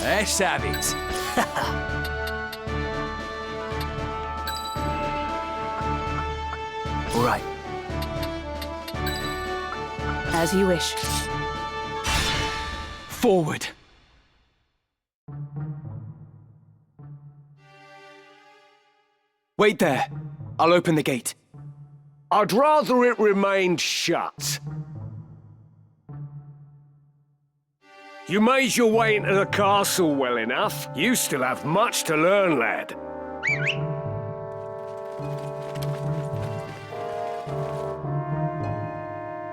Let's have it. All right. As you wish. Forward. Wait there. I'll open the gate. I'd rather it remained shut. You made your way into the castle well enough. You still have much to learn, lad.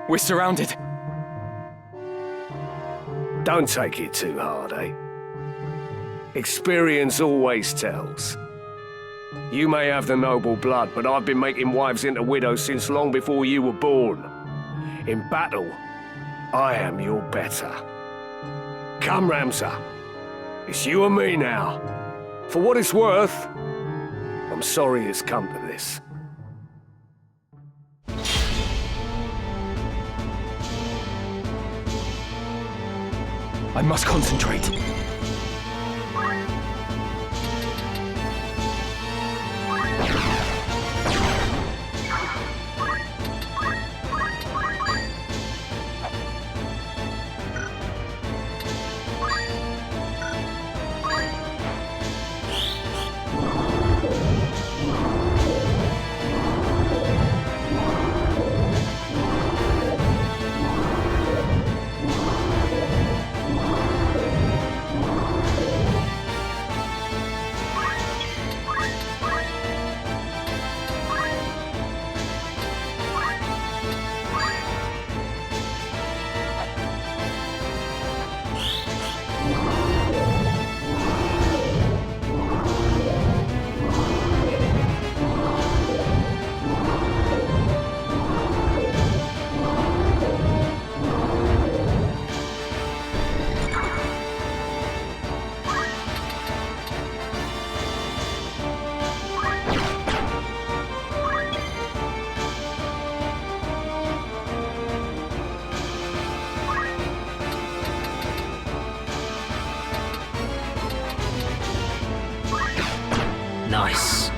We're surrounded. Don't take it too hard, eh? Experience always tells. You may have the noble blood, but I've been making wives into widows since long before you were born. In battle, I am your better. Come, Ramsar. It's you and me now. For what it's worth, I'm sorry it's come to this. I must concentrate. Nice.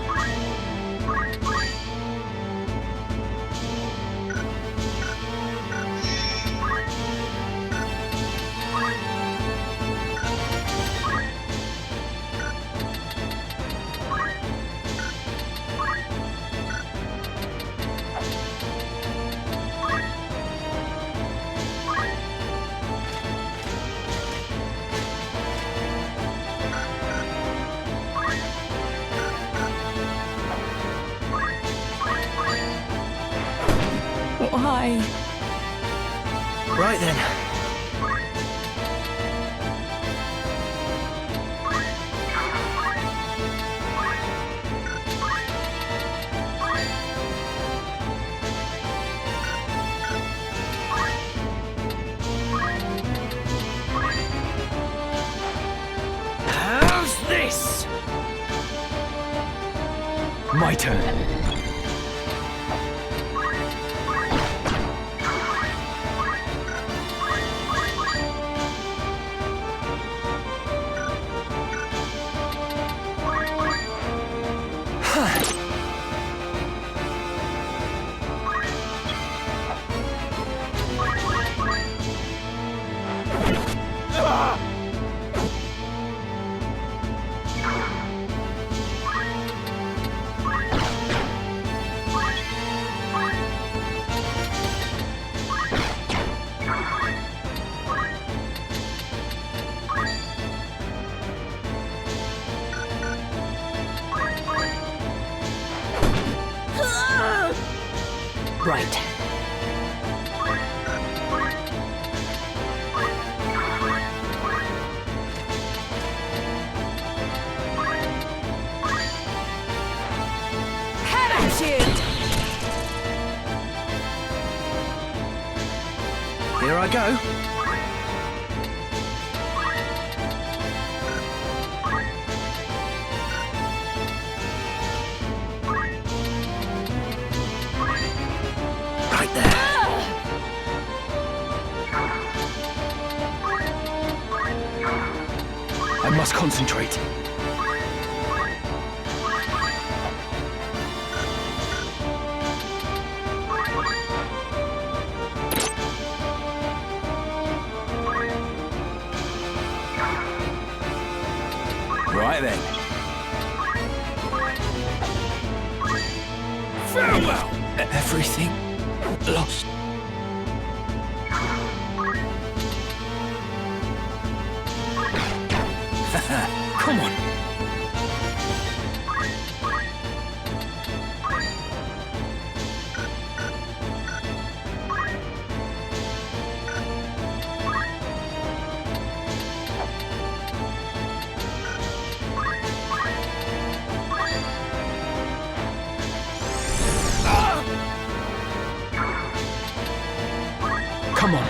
Why? Right then. How's this? My turn. Right. Have at you! Here I go. Right there. I I must concentrate. Right then. Farewell! Everything lost. Come on. Come on.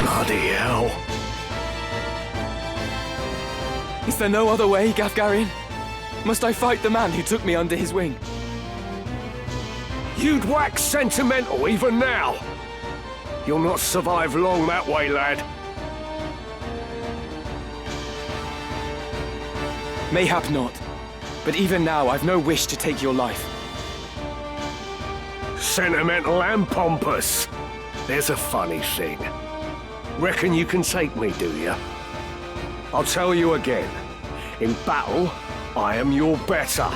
Bloody hell. Is there no other way, Gaffgarion? Must I fight the man who took me under his wing? You'd wax sentimental even now. You'll not survive long that way, lad. Mayhap not. But even now, I've no wish to take your life. Sentimental and pompous. There's a funny thing. Reckon you can take me, do you? I'll tell you again. In battle, I am your better.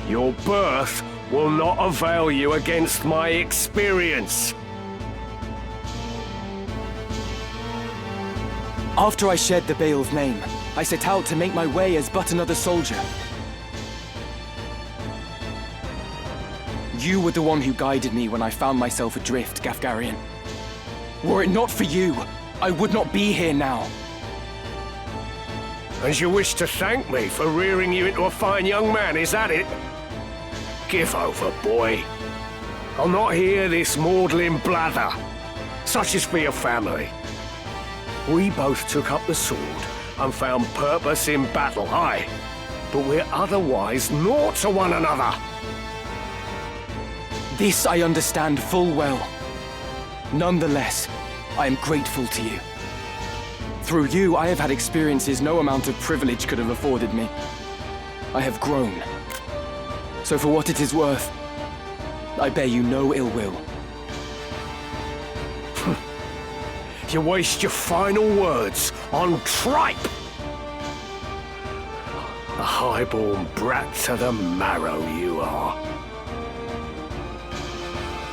Your birth will not avail you against my experience. After I shed the Bale's name, I set out to make my way as but another soldier. You were the one who guided me when I found myself adrift, Gaffgarion. Were it not for you, I would not be here now. And you wish to thank me for rearing you into a fine young man, is that it? Give over, boy. I'll not hear this maudlin blather. Such is for your family. We both took up the sword and found purpose in battle, aye. But we're otherwise naught to one another. This I understand full well. Nonetheless, I am grateful to you. Through you, I have had experiences no amount of privilege could have afforded me. I have grown. So for what it is worth, I bear you no ill will. You waste your final words on tripe! A highborn brat to the marrow you are.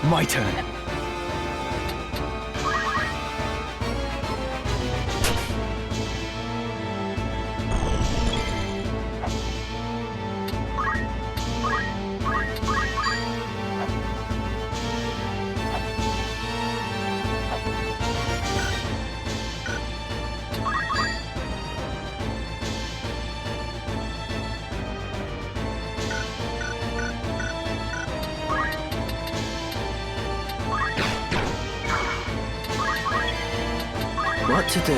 My turn. What to do?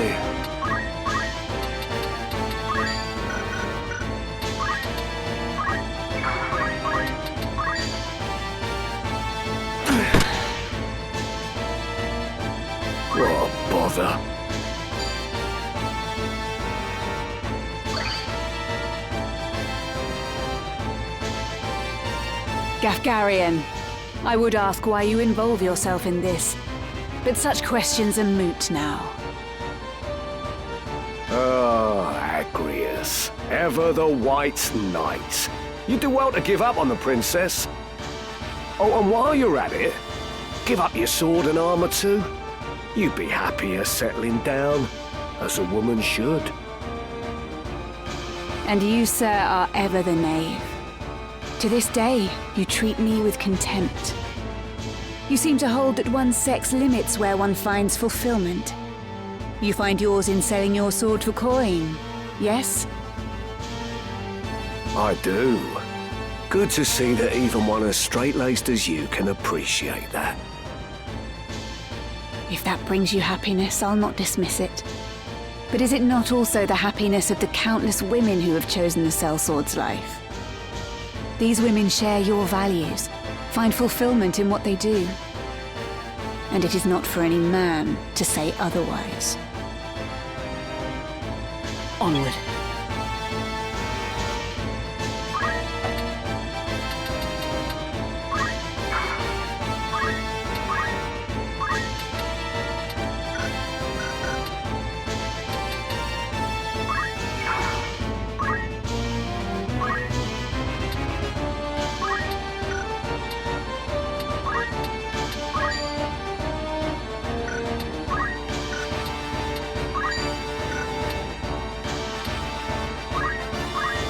What a bother. Gaffgarion, I would ask why you involve yourself in this, but such questions are moot now. Agrius, ever the White Knight. You do well to give up on the princess. Oh, and while you're at it, give up your sword and armor too. You'd be happier settling down, as a woman should. And you, sir, are ever the knave. To this day, you treat me with contempt. You seem to hold that one's sex limits where one finds fulfillment. You find yours in selling your sword for coin, yes? I do. Good to see that even one as straight-laced as you can appreciate that. If that brings you happiness, I'll not dismiss it. But is it not also the happiness of the countless women who have chosen the sellsword's life? These women share your values, find fulfillment in what they do. And it is not for any man to say otherwise. Onward.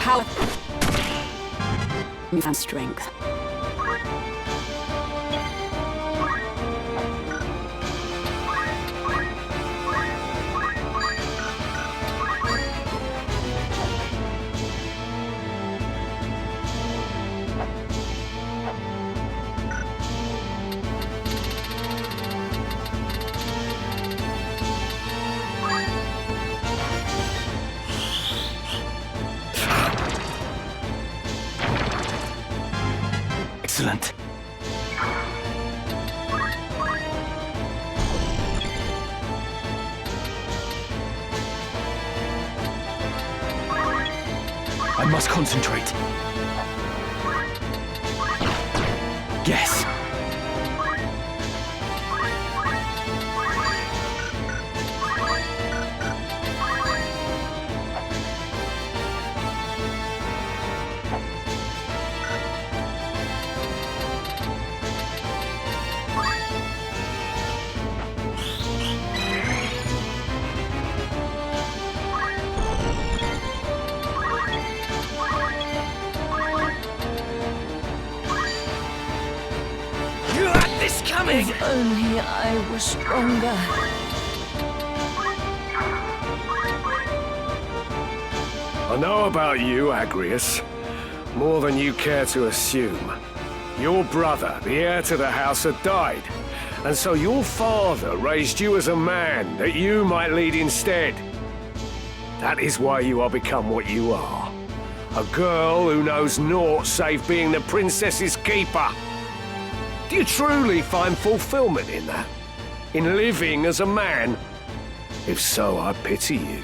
Power and strength. Excellent. I must concentrate. Yes. If only I were stronger. I know about you, Agrius. More than you care to assume. Your brother, the heir to the house, had died. And so your father raised you as a man that you might lead instead. That is why you are become what you are. A girl who knows naught save being the princess's keeper. Do you truly find fulfillment in that? In living as a man? If so, I pity you.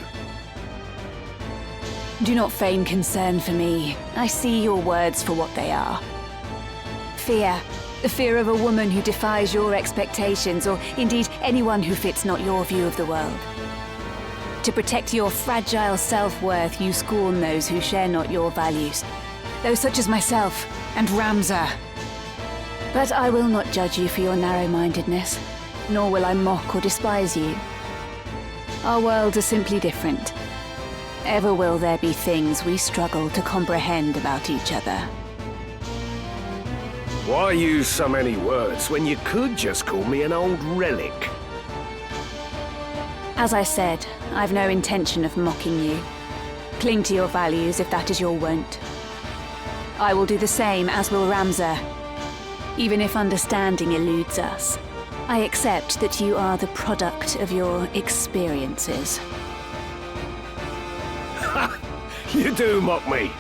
Do not feign concern for me. I see your words for what they are. Fear. The fear of a woman who defies your expectations, or indeed anyone who fits not your view of the world. To protect your fragile self-worth, you scorn those who share not your values. Those such as myself and Ramza. But I will not judge you for your narrow-mindedness, nor will I mock or despise you. Our worlds are simply different. Ever will there be things we struggle to comprehend about each other. Why use so many words when you could just call me an old relic? As I said, I've no intention of mocking you. Cling to your values if that is your wont. I will do the same, as will Ramza. Even if understanding eludes us, I accept that you are the product of your experiences. You do mock me.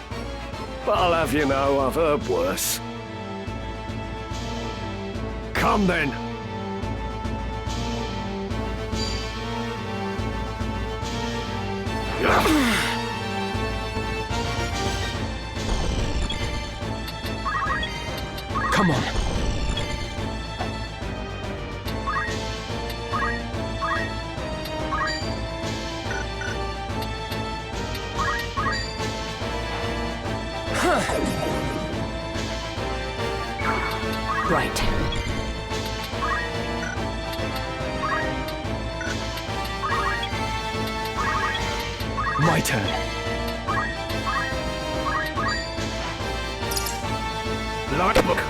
But I'll have you know I've heard worse. Come then. Come on. Right. My turn. Light book.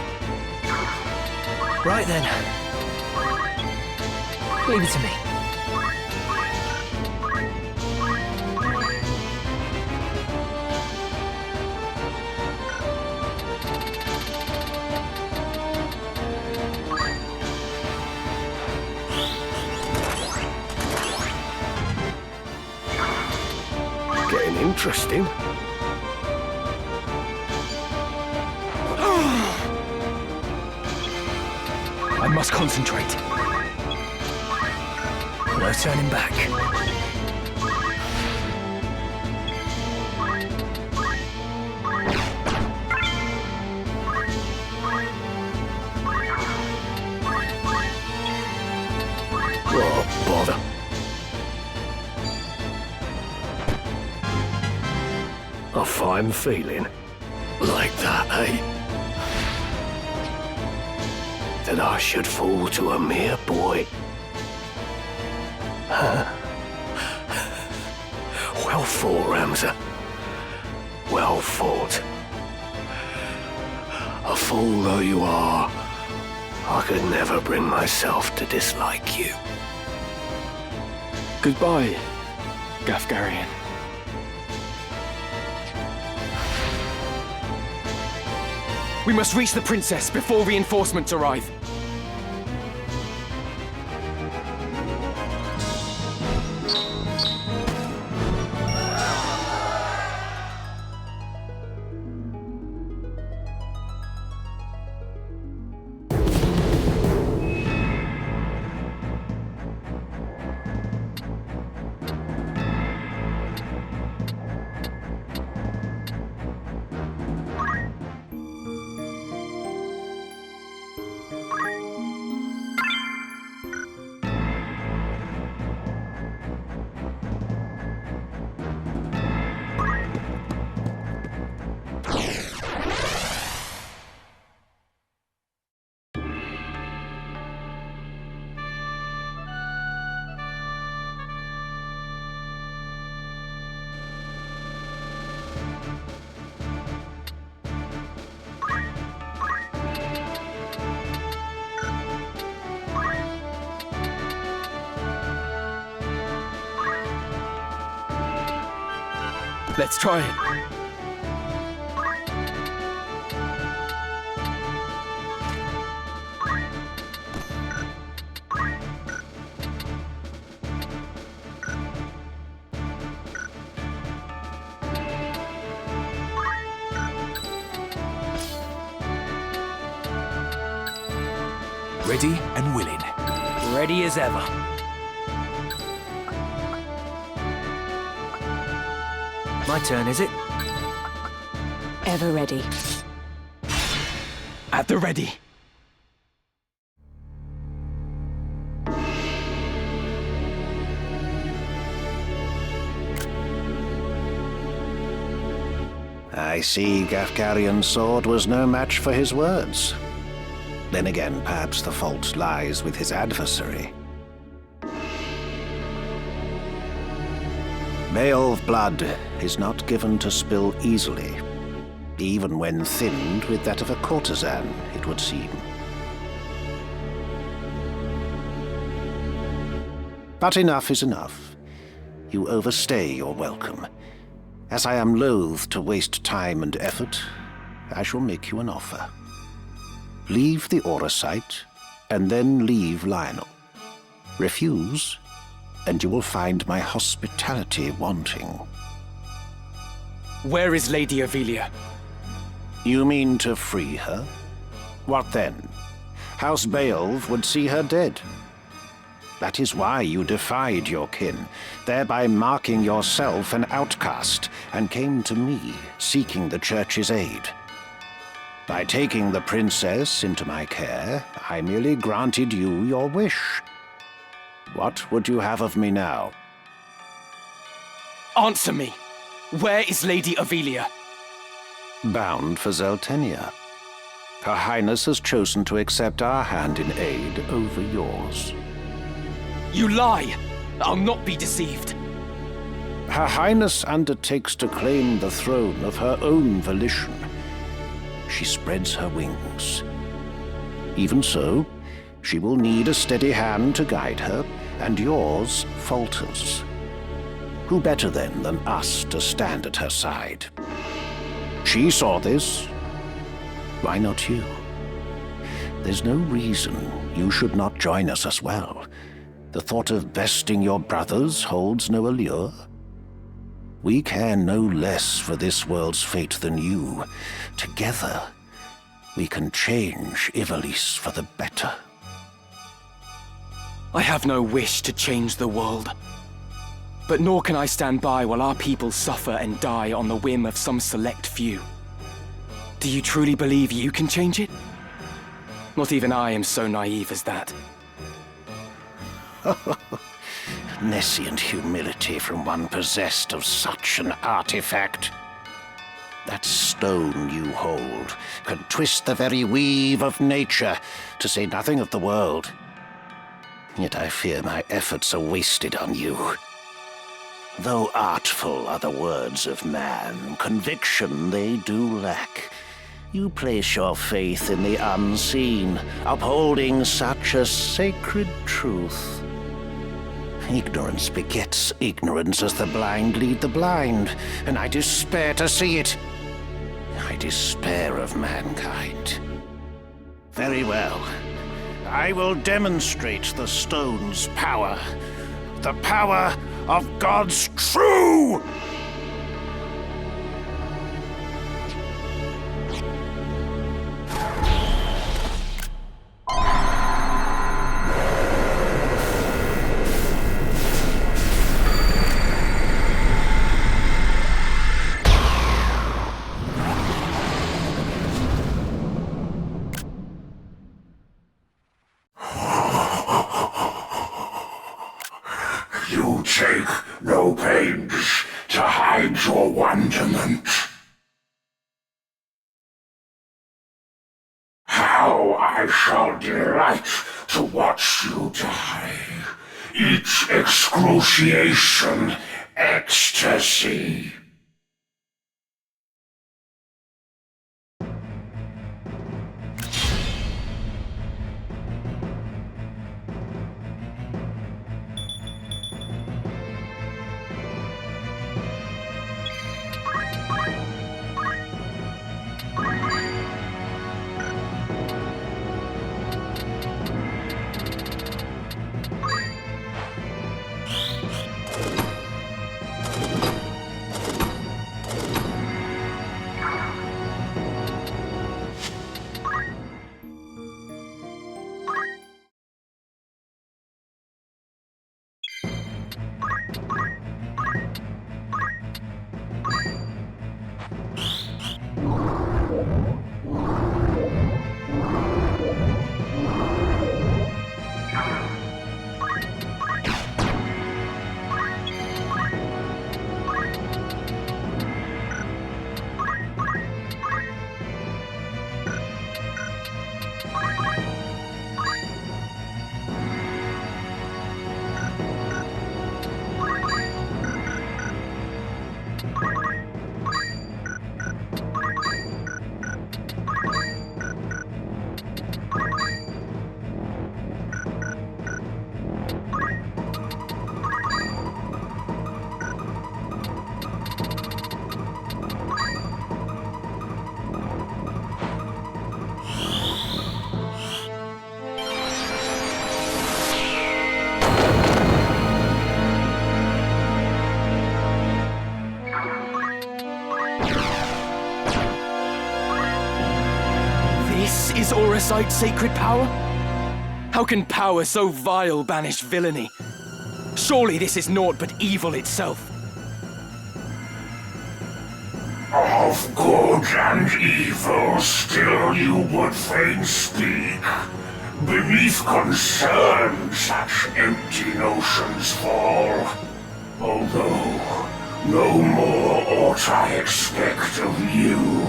Right then. Leave it to me. Getting interesting. must concentrate. No turning back. Oh, bother. A fine feeling. Like that, eh? That I should fall to a mere boy. Well fought, Ramza. Well fought. A fool though you are, I could never bring myself to dislike you. Goodbye, Gaffgarion. We must reach the princess before reinforcements arrive. Let's try it. Ready and willing. Ready as ever. My turn, is it? Ever ready. At the ready. I see Gaffgarion's sword was no match for his words. Then again, perhaps the fault lies with his adversary. Beowulf blood is not given to spill easily, even when thinned with that of a courtesan, it would seem. But enough is enough. You overstay your welcome. As I am loath to waste time and effort, I shall make you an offer. Leave the Aura site, and then leave Lionel. Refuse, and you will find my hospitality wanting. Where is Lady Avelia? You mean to free her? What then? House Beowulf would see her dead. That is why you defied your kin, thereby marking yourself an outcast, and came to me, seeking the Church's aid. By taking the princess into my care, I merely granted you your wish. What would you have of me now? Answer me! Where is Lady Avelia? Bound for Zeltenia. Her Highness has chosen to accept our hand in aid over yours. You lie! I'll not be deceived. Her Highness undertakes to claim the throne of her own volition. She spreads her wings. Even so, she will need a steady hand to guide her, and yours falters. Who better then than us to stand at her side? She saw this. Why not you? There's no reason you should not join us as well. The thought of besting your brothers holds no allure. We care no less for this world's fate than you. Together, we can change Ivalice for the better. I have no wish to change the world. But nor can I stand by while our people suffer and die on the whim of some select few. Do you truly believe you can change it? Not even I am so naive as that. Nescient humility from one possessed of such an artifact. That stone you hold can twist the very weave of nature, to say nothing of the world. Yet I fear my efforts are wasted on you. Though artful are the words of man, conviction they do lack. You place your faith in the unseen, upholding such a sacred truth. Ignorance begets ignorance as the blind lead the blind, and I despair to see it. I despair of mankind. Very well. I will demonstrate the stone's power. The power of God's true! You take no pains to hide your wonderment. How I shall delight to watch you die. Each excruciation, ecstasy. Is Auracite sacred power? How can power so vile banish villainy? Surely this is naught but evil itself. Of good and evil still you would fain speak. Beneath concern such empty notions fall. Although no more ought I expect of you.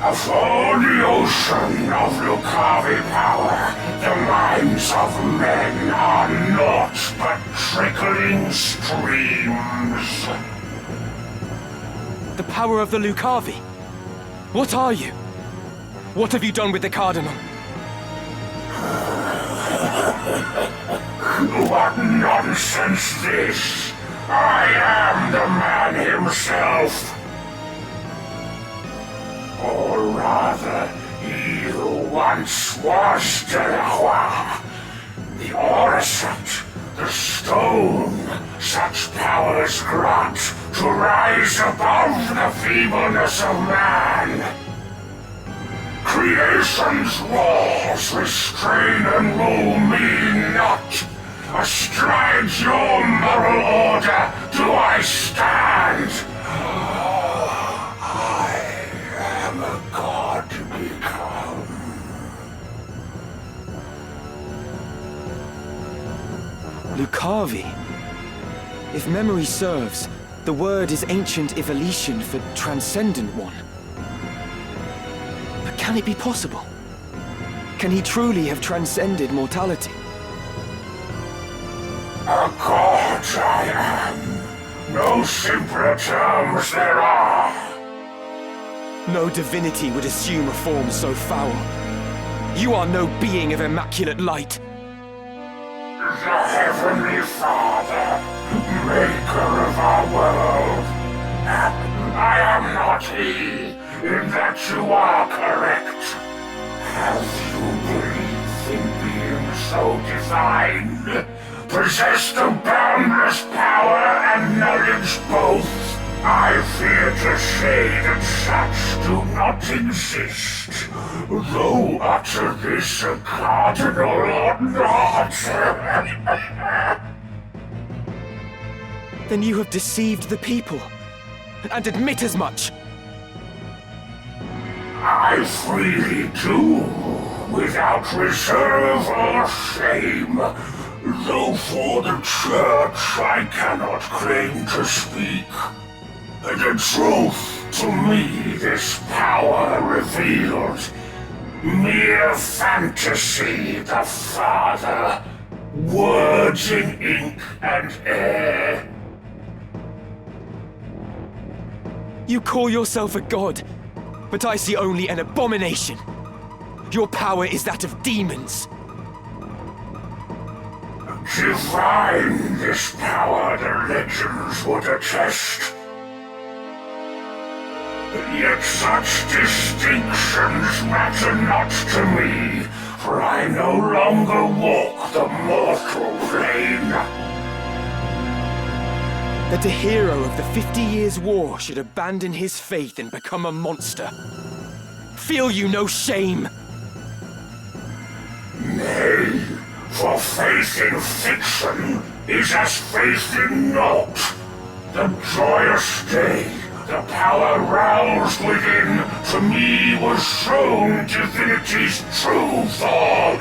Afore the ocean of Lucavi power, the minds of men are naught but trickling streams. The power of the Lucavi? What are you? What have you done with the Cardinal? What nonsense this! I am the man himself! Or rather, he who once was DelaCroix. The Auracite, the stone, such powers grant to rise above the feebleness of man. Creation's laws restrain and rule me not. Astride your moral order do I stand. I am a god become. Lucavi? If memory serves, the word is ancient evolution for transcendent one. But can it be possible? Can he truly have transcended mortality? A god I am. No simpler terms there are. No divinity would assume a form so foul. You are no being of immaculate light. The Heavenly Father, maker of our world. I am not he, in that you are correct. Have you belief in being so divine? Possessed of boundless power and knowledge both? I fear to say that such do not exist, though utter this a cardinal or not. Then you have deceived the people, and admit as much. I freely do, without reserve or shame, though for the Church I cannot claim to speak. The truth, to me, this power revealed. Mere fantasy, the Father. Words in ink and air. You call yourself a god, but I see only an abomination. Your power is that of demons. Divine this power, the legends would attest. Yet such distinctions matter not to me, for I no longer walk the mortal plane. That a hero of the 50 Years' War should abandon his faith and become a monster. Feel you no shame? Nay, for faith in fiction is as faith in naught. The joyous day, the power roused within, to me was shown divinity's true form.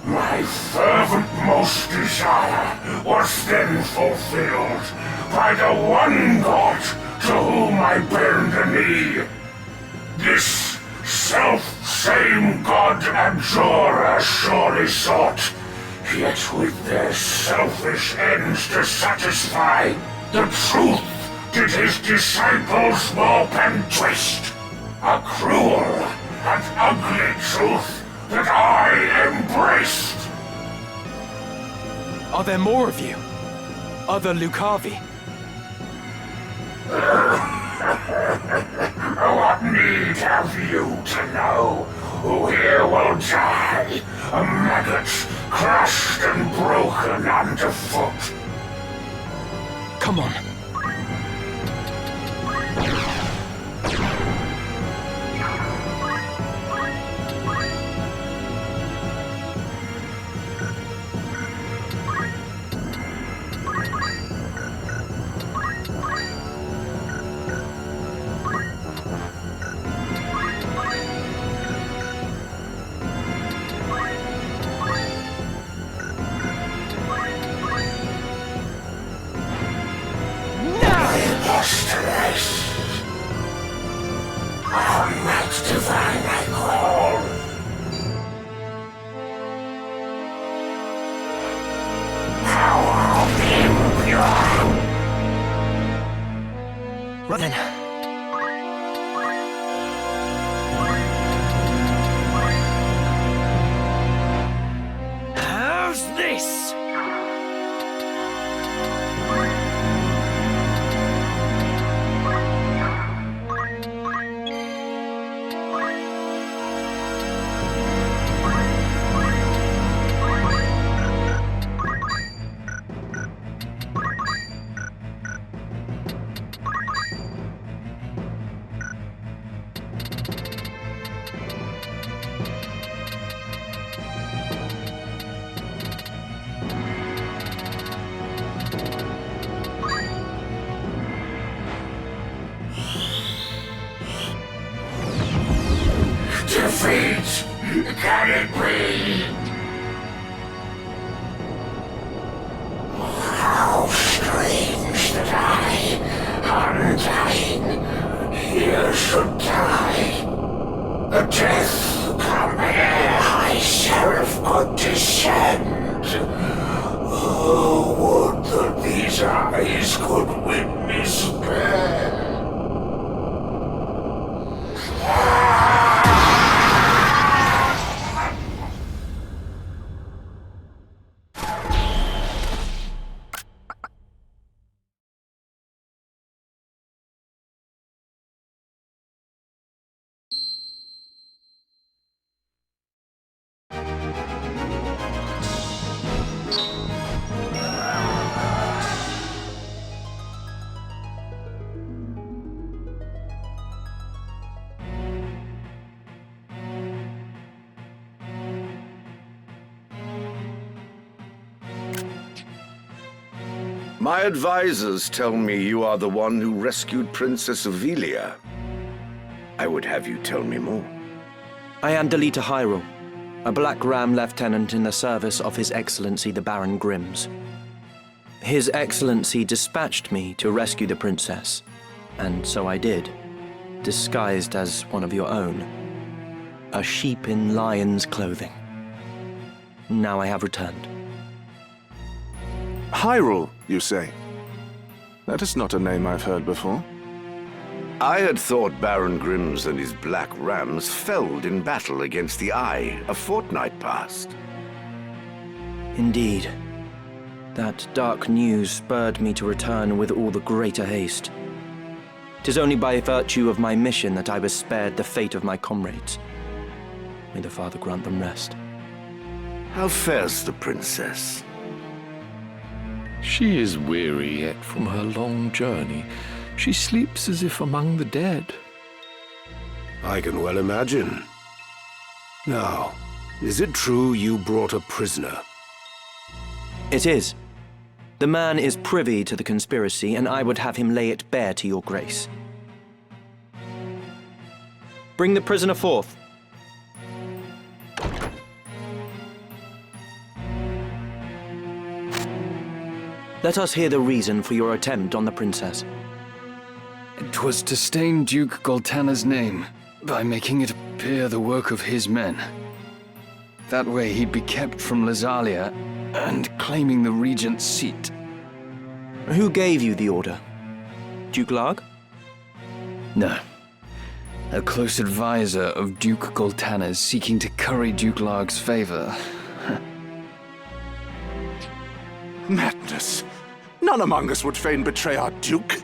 My fervent most desire was then fulfilled by the one God to whom I bend the knee. This self-same God abjurer surely sought, yet with their selfish ends to satisfy, the truth did his disciples warp and twist. A cruel and ugly truth that I embraced. Are there more of you? Other Lucavi? What need have you to know? Who here will die? A maggot, crushed and broken underfoot. Come on. Divine I call. Power impure. Right then. How's this? Defeat! Can it be? How strange that I, undying, here should die. A death come ere High Sheriff could descend. Oh, would that these eyes could witness death. My advisors tell me you are the one who rescued Princess Avelia. I would have you tell me more. I am DelaCroix, a Black Ram lieutenant in the service of His Excellency the Baron Grimms. His Excellency dispatched me to rescue the princess, and so I did, disguised as one of your own. A sheep in lion's clothing. Now I have returned. Hyrule, you say? That is not a name I've heard before. I had thought Baron Grimms and his Black Rams felled in battle against the Eye a fortnight past. Indeed. That dark news spurred me to return with all the greater haste. 'Tis only by virtue of my mission that I was spared the fate of my comrades. May the Father grant them rest. How fares the princess? She is weary yet from her long journey. She sleeps as if among the dead. I can well imagine. Now, is it true you brought a prisoner? It is. The man is privy to the conspiracy, and I would have him lay it bare to your grace. Bring the prisoner forth. Let us hear the reason for your attempt on the princess. 'Twas to stain Duke Goltana's name by making it appear the work of his men. That way he'd be kept from Lazalia and claiming the regent's seat. Who gave you the order? Duke Larg? No. A close advisor of Duke Goltana's seeking to curry Duke Larg's favor. Madness! None among us would fain betray our Duke.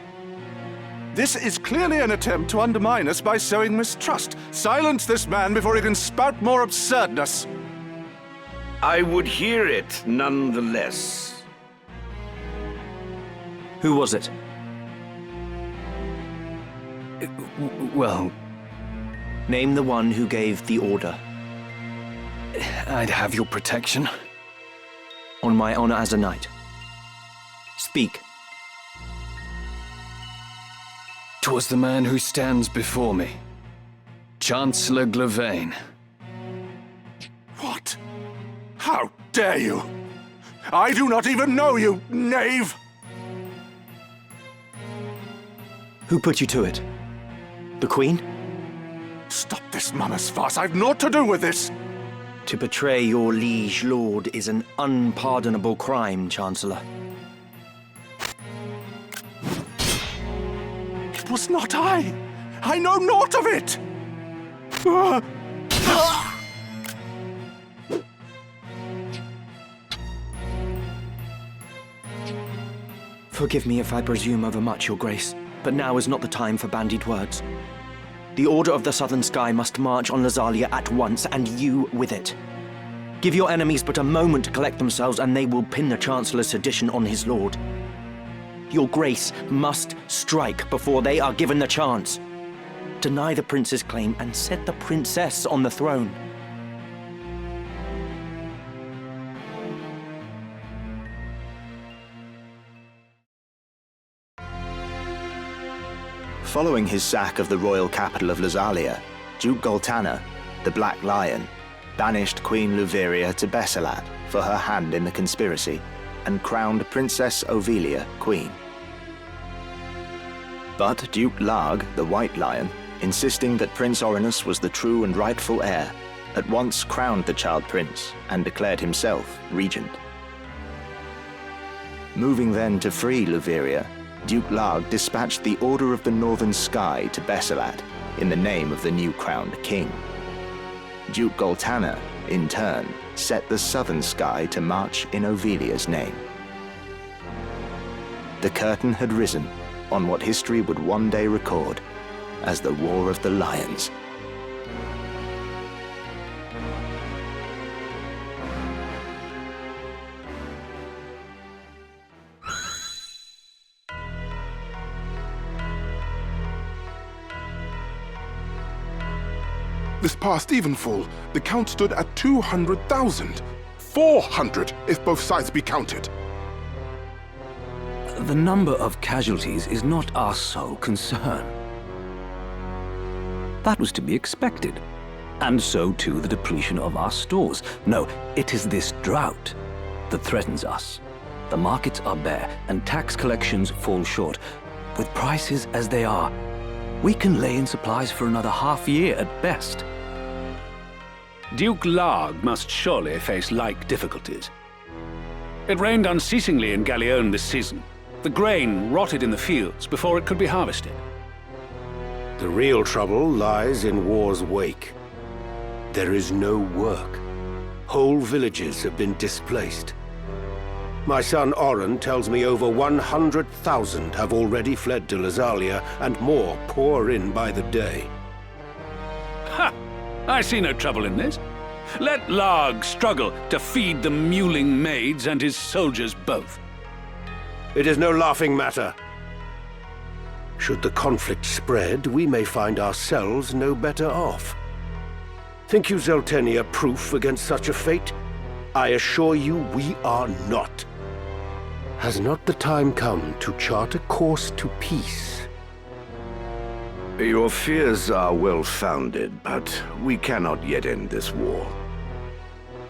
This is clearly an attempt to undermine us by sowing mistrust. Silence this man before he can spout more absurdness. I would hear it nonetheless. Who was it? Well, name the one who gave the order. I'd have your protection. On my honor as a knight. Speak. 'Twas the man who stands before me. Chancellor Glavain. What? How dare you? I do not even know you, knave! Who put you to it? The Queen? Stop this mama's farce. I've naught to do with this. To betray your liege lord is an unpardonable crime, Chancellor. It was not I. I know naught of it. Forgive me if I presume overmuch, Your Grace, but now is not the time for bandied words. The Order of the Southern Sky must march on Lazalia at once, and you with it. Give your enemies but a moment to collect themselves, and they will pin the Chancellor's sedition on his lord. Your Grace must strike before they are given the chance. Deny the prince's claim and set the princess on the throne. Following his sack of the royal capital of Lazalia, Duke Goltana, the Black Lion, banished Queen Luveria to Besselat for her hand in the conspiracy, and crowned Princess Ovelia queen. But Duke Larg, the White Lion, insisting that Prince Orinus was the true and rightful heir, at once crowned the child prince and declared himself regent. Moving then to free Luveria, Duke Larg dispatched the Order of the Northern Sky to Besselat in the name of the new crowned king. Duke Goltana, in turn, set the Southern Sky to march in Ovelia's name. The curtain had risen on what history would one day record as the War of the Lions. This past evenfall, the count stood at 200,000. 400 if both sides be counted. The number of casualties is not our sole concern. That was to be expected. And so too the depletion of our stores. No, it is this drought that threatens us. The markets are bare, and tax collections fall short. With prices as they are, we can lay in supplies for another half year at best. Duke Larg must surely face like difficulties. It rained unceasingly in Gaffgarion this season. The grain rotted in the fields before it could be harvested. The real trouble lies in war's wake. There is no work. Whole villages have been displaced. My son Oren tells me over 100,000 have already fled to Lazalia, and more pour in by the day. Ha! I see no trouble in this. Let Larg struggle to feed the mewling maids and his soldiers both. It is no laughing matter. Should the conflict spread, we may find ourselves no better off. Think you Zeltenia proof against such a fate? I assure you we are not. Has not the time come to chart a course to peace? Your fears are well-founded, but we cannot yet end this war.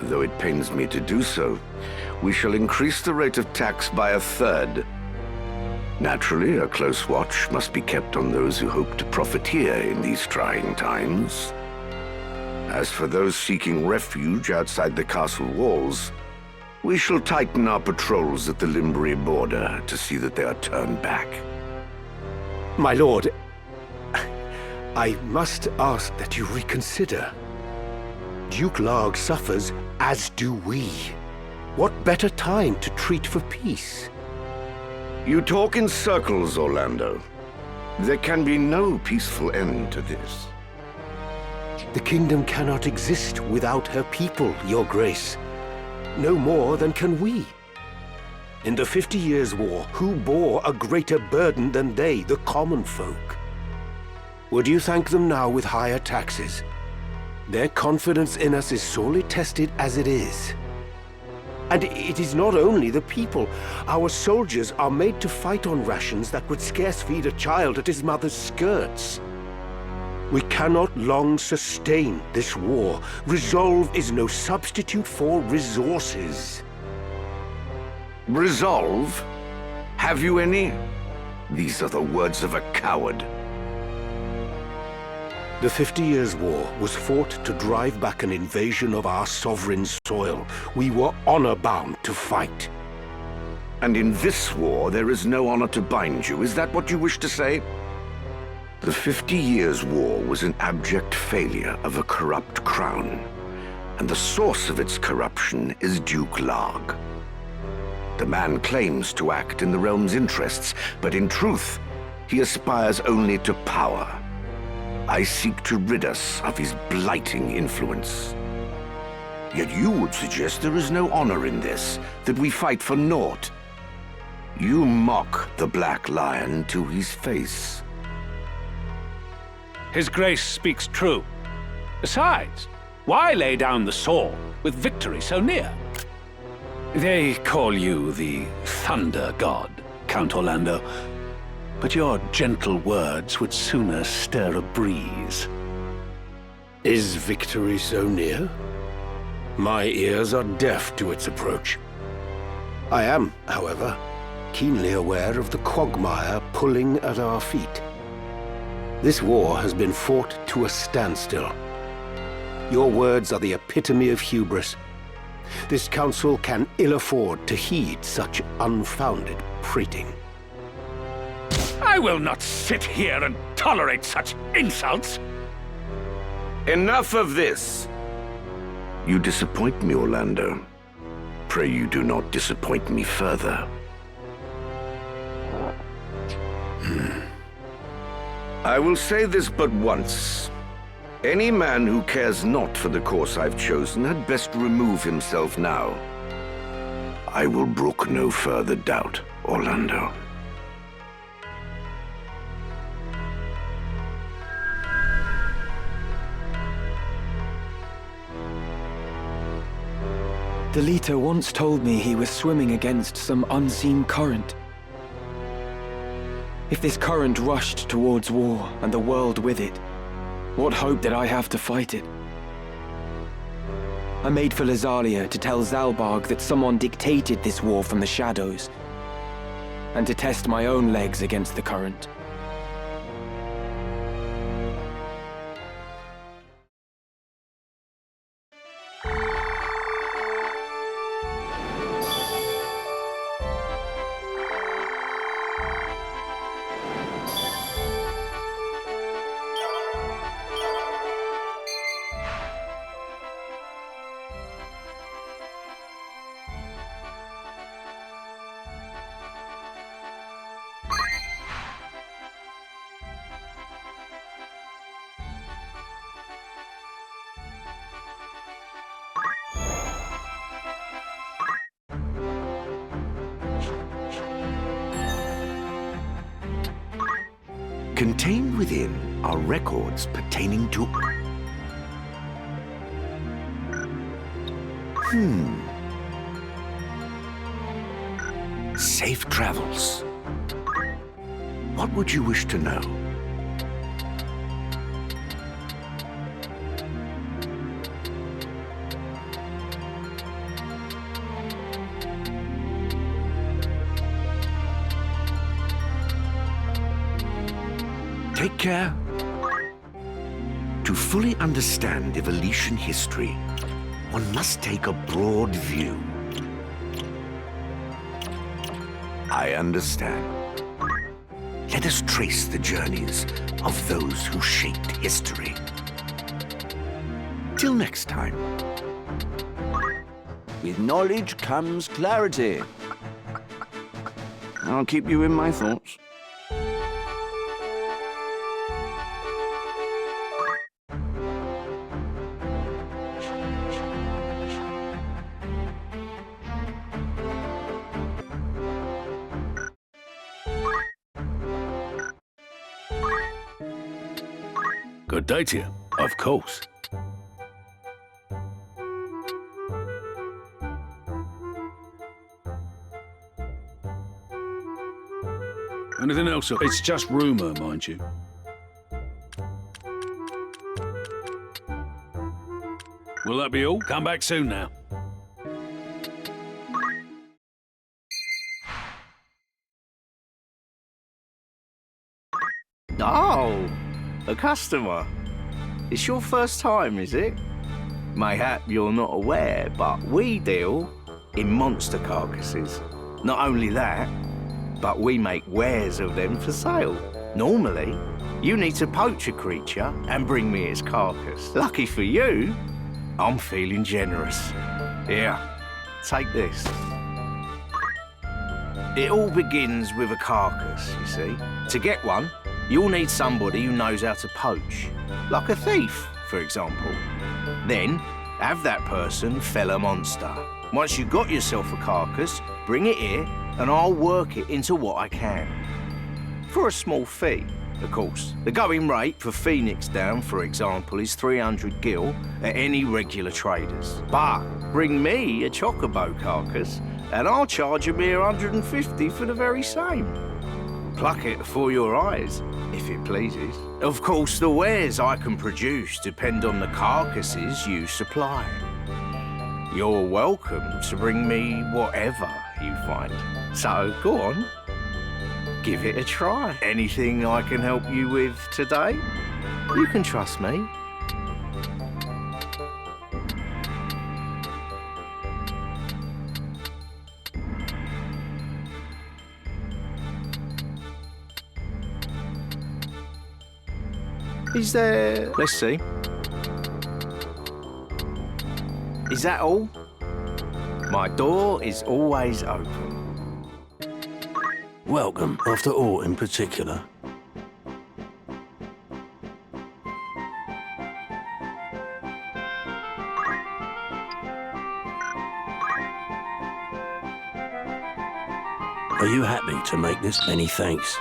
Though it pains me to do so, we shall increase the rate of tax by 1/3. Naturally, a close watch must be kept on those who hope to profiteer in these trying times. As for those seeking refuge outside the castle walls, we shall tighten our patrols at the Limbri border to see that they are turned back. My lord, I must ask that you reconsider. Duke Larg suffers, as do we. What better time to treat for peace? You talk in circles, Orlando. There can be no peaceful end to this. The kingdom cannot exist without her people, Your Grace. No more than can we. In the 50 Years' War, who bore a greater burden than they, the common folk? Would you thank them now with higher taxes? Their confidence in us is sorely tested as it is. And it is not only the people. Our soldiers are made to fight on rations that would scarce feed a child at his mother's skirts. We cannot long sustain this war. Resolve is no substitute for resources. Resolve? Have you any? These are the words of a coward. The 50 Years' War was fought to drive back an invasion of our sovereign soil. We were honor-bound to fight. And in this war, there is no honor to bind you. Is that what you wish to say? The 50 Years' War was an abject failure of a corrupt crown, and the source of its corruption is Duke Larg. The man claims to act in the realm's interests, but in truth, he aspires only to power. I seek to rid us of his blighting influence. Yet you would suggest there is no honor in this, that we fight for naught. You mock the Black Lion to his face. His Grace speaks true. Besides, why lay down the sword with victory so near? They call you the Thunder God, Count Orlando. But your gentle words would sooner stir a breeze. Is victory so near? My ears are deaf to its approach. I am, however, keenly aware of the quagmire pulling at our feet. This war has been fought to a standstill. Your words are the epitome of hubris. This council can ill afford to heed such unfounded prating. I will not sit here and tolerate such insults! Enough of this! You disappoint me, Orlando. Pray you do not disappoint me further. I will say this but once. Any man who cares not for the course I've chosen had best remove himself now. I will brook no further doubt, Orlando. Delita once told me he was swimming against some unseen current. If this current rushed towards war, and the world with it, what hope did I have to fight it? I made for Lazalia to tell Zalbarg that someone dictated this war from the shadows, and to test my own legs against the current. Contained within are records pertaining to... Safe travels. What would you wish to know? Take care. To fully understand evolution history, one must take a broad view. I understand. Let us trace the journeys of those who shaped history. Till next time. With knowledge comes clarity. I'll keep you in my thoughts. Good day to you, of course. Anything else? It's just rumor, mind you. Will that be all? Come back soon now. Oh, a customer. It's your first time, is it? Mayhap you're not aware, but we deal in monster carcasses. Not only that, but we make wares of them for sale. Normally, you need to poach a creature and bring me its carcass. Lucky for you, I'm feeling generous. Here, take this. It all begins with a carcass, you see. To get one, you'll need somebody who knows how to poach. Like a thief, for example. Then, have that person fell a monster. Once you've got yourself a carcass, bring it here, and I'll work it into what I can. For a small fee, of course. The going rate for Phoenix Down, for example, is 300 gil at any regular traders. But bring me a chocobo carcass, and I'll charge a mere 150 for the very same. Pluck it before your eyes. if it pleases. Of course, the wares I can produce depend on the carcasses you supply. You're welcome to bring me whatever you find. So, go on. Give it a try. Anything I can help you with today? You can trust me. Is there... Let's see. Is that all? My door is always open. Welcome, after all in particular. Are you happy to make this? Many thanks.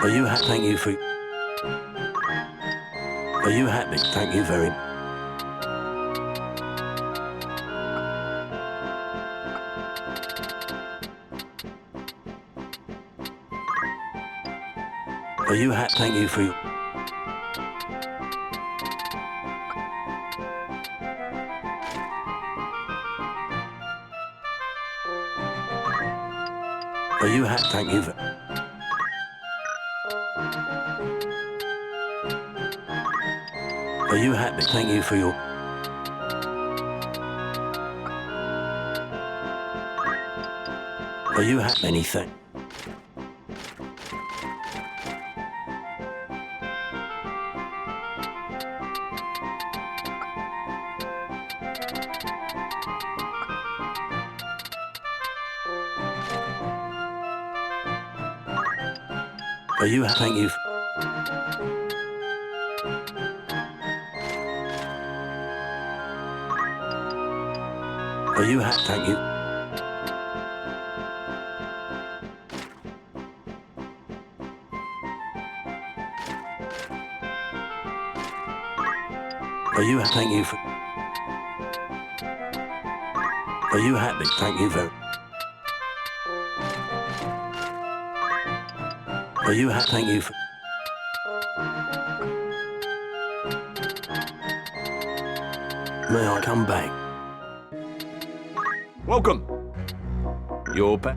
Are you happy? Thank you for... Are you happy? Thank you very... Are you happy? Thank you for... Are you happy? Thank you for... Are you happy? Thank you for your... Are you happy? Anything? Are you happy? Thank you. Are you happy? Thank you. Are you happy? Thank you for... Are you happy? Thank you very... Are you happy? Thank you for... May I come back? Welcome. You're back.